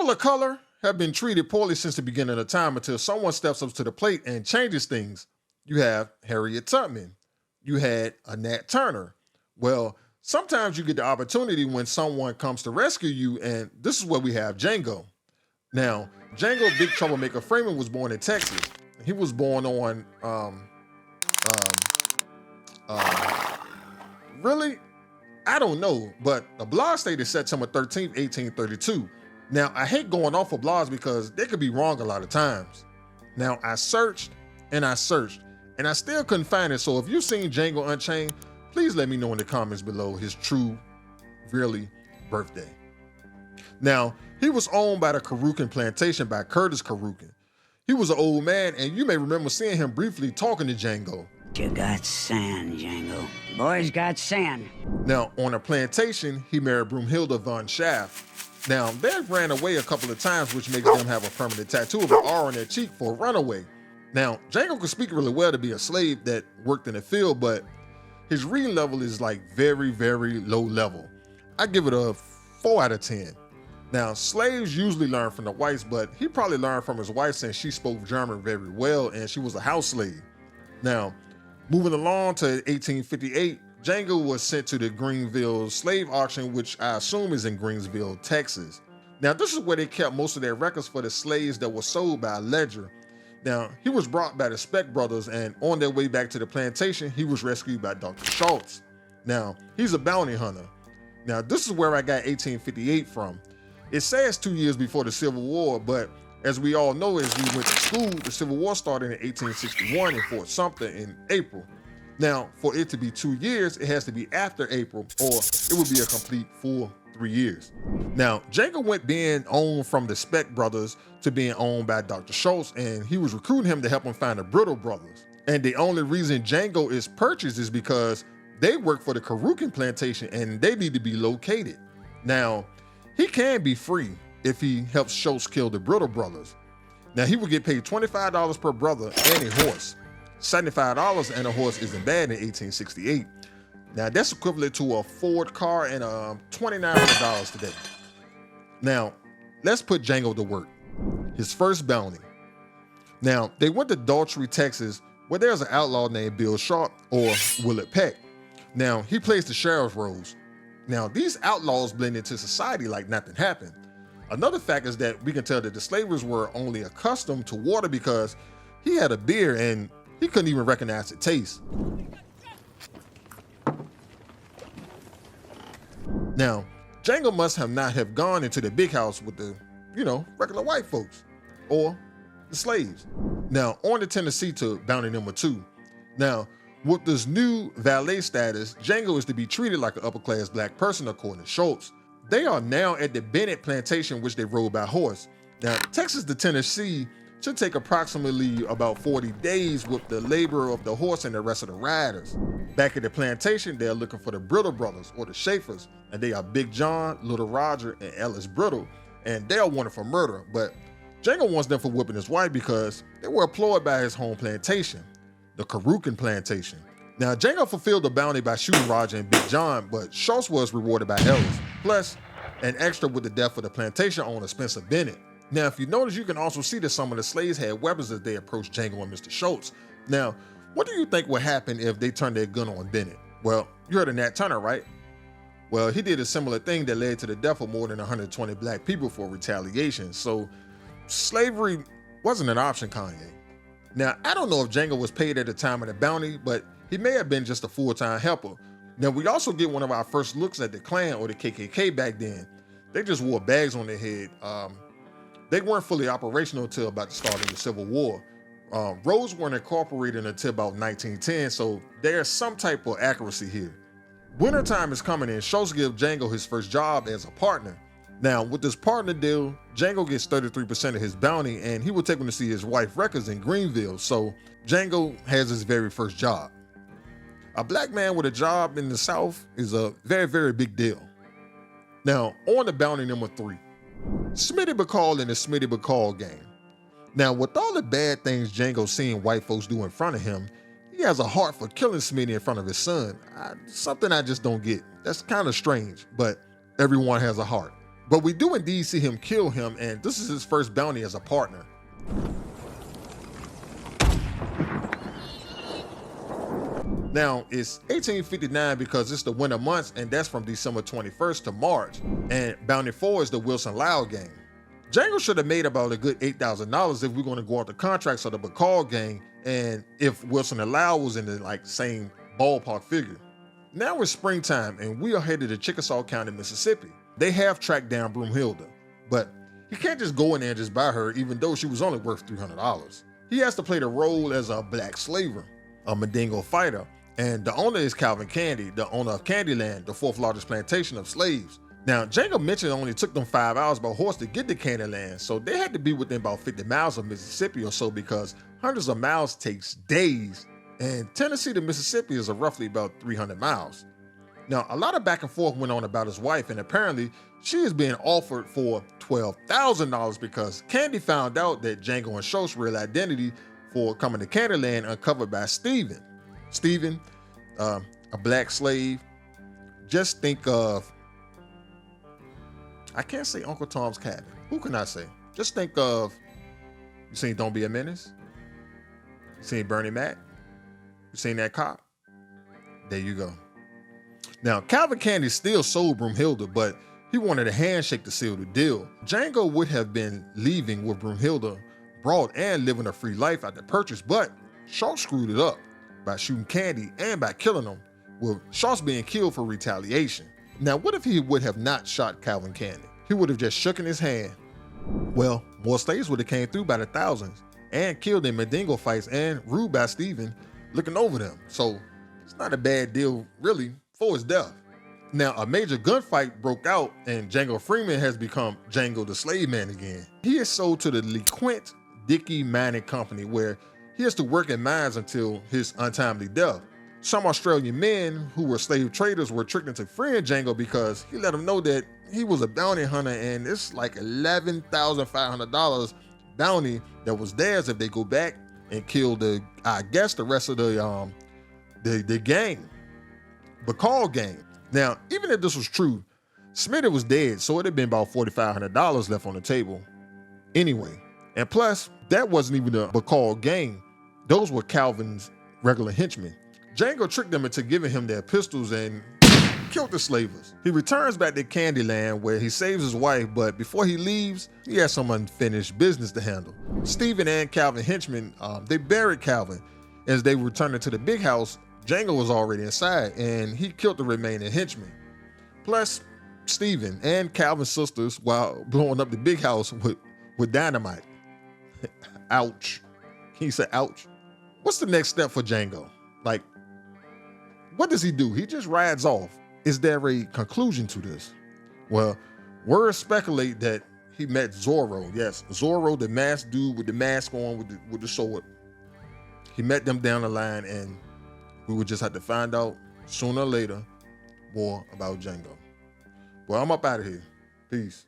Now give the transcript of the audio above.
People of color have been treated poorly since the beginning of time until someone steps up to the plate and changes things. You have Harriet Tubman. You had Nat Turner. Well, sometimes you get the opportunity when someone comes to rescue you, and this is where we have Django. Now, Django Big Troublemaker Freeman was born in Texas. He was born on, really? I don't know, but the blog stated September 13th, 1832. Now, I hate going off of blogs because they could be wrong a lot of times. Now, I searched, and I still couldn't find it. So if you've seen Django Unchained, please let me know in the comments below his true, really birthday. Now, he was owned by the Karukin Plantation by Curtis Karukin. He was an old man, and you may remember seeing him briefly talking to Django. You got sand, Django. Boys got sand. Now, on a plantation, he married Broomhilda von Schaff. Now, they ran away a couple of times, which makes them have a permanent tattoo of an R on their cheek for a runaway. Now, Django could speak really well to be a slave that worked in the field, but his reading level is like very, very low level. I give it a 4 out of 10. Now, slaves usually learn from the whites, but he probably learned from his wife since she spoke German very well and she was a house slave. Now, moving along to 1858, Django was sent to the Greenville slave auction, which I assume is in Greensville, Texas. Now, this is where they kept most of their records for the slaves that were sold by a ledger. Now, he was brought by the Speck brothers, and on their way back to the plantation, he was rescued by Dr. Schultz. Now, he's a bounty hunter. Now, this is where I got 1858 from. It says 2 years before the Civil War, but as we all know, as we went to school, the Civil War started in 1861 in Fort Sumter in April. Now, for it to be 2 years, it has to be after April, or it would be a complete full 3 years. Now, Django went being owned from the Speck brothers to being owned by Dr. Schultz, and he was recruiting him to help him find the Brittle brothers. And the only reason Django is purchased is because they work for the Karukin Plantation and they need to be located. Now, he can be free if he helps Schultz kill the Brittle brothers. Now, he would get paid $25 per brother and a horse. $75 and a horse isn't bad in 1868. Now, that's equivalent to a Ford car and $2,900 today. Now, let's put Django to work. His first bounty. Now, they went to Daltrey, Texas, where there's an outlaw named Bill Sharp, or Willard Peck. Now, he plays the sheriff's roles. Now, these outlaws blend into society like nothing happened. Another fact is that we can tell that the slavers were only accustomed to water because he had a beer and he couldn't even recognize the taste. Now, Django must have not have gone into the big house with the, regular white folks or the slaves. Now, on to Tennessee to bounty number 2. Now, with this new valet status, Django is to be treated like an upper-class black person according to Schultz. They are now at the Bennett plantation, which they rode by horse. Now, Texas to Tennessee should take approximately about 40 days with the labor of the horse and the rest of the riders. Back at the plantation, they're looking for the Brittle brothers, or the Schaefers, and they are Big John, Little Roger, and Ellis Brittle, and they are wanted for murder, but Django wants them for whipping his wife because they were employed by his home plantation, the Karukin Plantation. Now, Django fulfilled the bounty by shooting Roger and Big John, but Schultz was rewarded by Ellis, plus an extra with the death of the plantation owner, Spencer Bennett. Now, if you notice, you can also see that some of the slaves had weapons as they approached Django and Mr. Schultz. Now, what do you think would happen if they turned their gun on Bennett? Well, you heard of Nat Turner, right? Well, he did a similar thing that led to the death of more than 120 black people for retaliation. So slavery wasn't an option, Kanye. Now, I don't know if Django was paid at the time of the bounty, but he may have been just a full-time helper. Now, we also get one of our first looks at the Klan or the KKK back then. They just wore bags on their head. They weren't fully operational until about the start of the Civil War. Roads weren't incorporated until about 1910, so there's some type of accuracy here. Wintertime is coming and Schultz gives Django his first job as a partner. Now, with this partner deal, Django gets 33% of his bounty and he will take him to see his wife Records in Greenville, so Django has his very first job. A black man with a job in the South is a very, very big deal. Now, on to bounty number 3. Smitty Bacall and the Smitty Bacall gang. Now, with all the bad things Django's seeing white folks do in front of him, he has a heart for killing Smitty in front of his son. Something I just don't get. That's kind of strange, but everyone has a heart. But we do indeed see him kill him, and this is his first bounty as a partner. Now, it's 1859 because it's the winter months, and that's from December 21st to March. And Bounty 4 is the Wilson Lau gang. Django should have made about a good $8,000 if we're going to go off the contracts of the Bacall gang, and if Wilson and Lau was in the same ballpark figure. Now it's springtime, and we are headed to Chickasaw County, Mississippi. They have tracked down Broomhilda, but he can't just go in there and just buy her, even though she was only worth $300. He has to play the role as a black slaver, a Mandingo fighter, and the owner is Calvin Candy, the owner of Candyland, the fourth largest plantation of slaves. Now, Django mentioned it only took them 5 hours by horse to get to Candyland, so they had to be within about 50 miles of Mississippi or so, because hundreds of miles takes days, and Tennessee to Mississippi is roughly about 300 miles. Now, a lot of back and forth went on about his wife, and apparently she is being offered for $12,000 because Candy found out that Django and Schultz's real identity for coming to Candyland uncovered by Steven. Steven, a black slave. Just think of, I can't say Uncle Tom's Cabin. Who can I say? Just think of, you seen Don't Be a Menace? You seen Bernie Mac? You seen that cop? There you go. Now, Calvin Candy still sold Broomhilda, but he wanted a handshake to seal the deal. Django would have been leaving with Broomhilda brought and living a free life at the purchase, but Schultz screwed it up by shooting Candy and by killing him, with Schultz being killed for retaliation. Now, what if he would have not shot Calvin Candy? He would have just shooken his hand. Well, more slaves would have came through by the thousands and killed in Mandingo fights and ruled by Steven looking over them. So it's not a bad deal, really, for his death. Now, a major gunfight broke out, and Django Freeman has become Django the Slave Man again. He is sold to the LeQuint Dickey Mining Company, where he has to work in mines until his untimely death. Some Australian men who were slave traders were tricked into freeing Django because he let them know that he was a bounty hunter, and it's like $11,500 bounty that was theirs if they go back and kill the rest of the gang, Bacall gang. Now, even if this was true, Smitty was dead, so it had been about $4,500 left on the table anyway. And plus, that wasn't even the Bacall gang. Those were Calvin's regular henchmen. Django tricked them into giving him their pistols and killed the slavers. He returns back to Candyland, where he saves his wife, but before he leaves, he has some unfinished business to handle. Steven and Calvin henchmen, they buried Calvin. As they returned to the big house, Django was already inside, and he killed the remaining henchmen. Plus, Steven and Calvin's sisters while blowing up the big house with dynamite. Ouch. Can you say ouch? What's the next step for Django? Like, what does he do? He just rides off. Is there a conclusion to this? Well, words speculate that he met Zorro. Yes, Zorro, the masked dude with the mask on with the sword. He met them down the line, and we would just have to find out sooner or later more about Django. Well, I'm up out of here. Peace.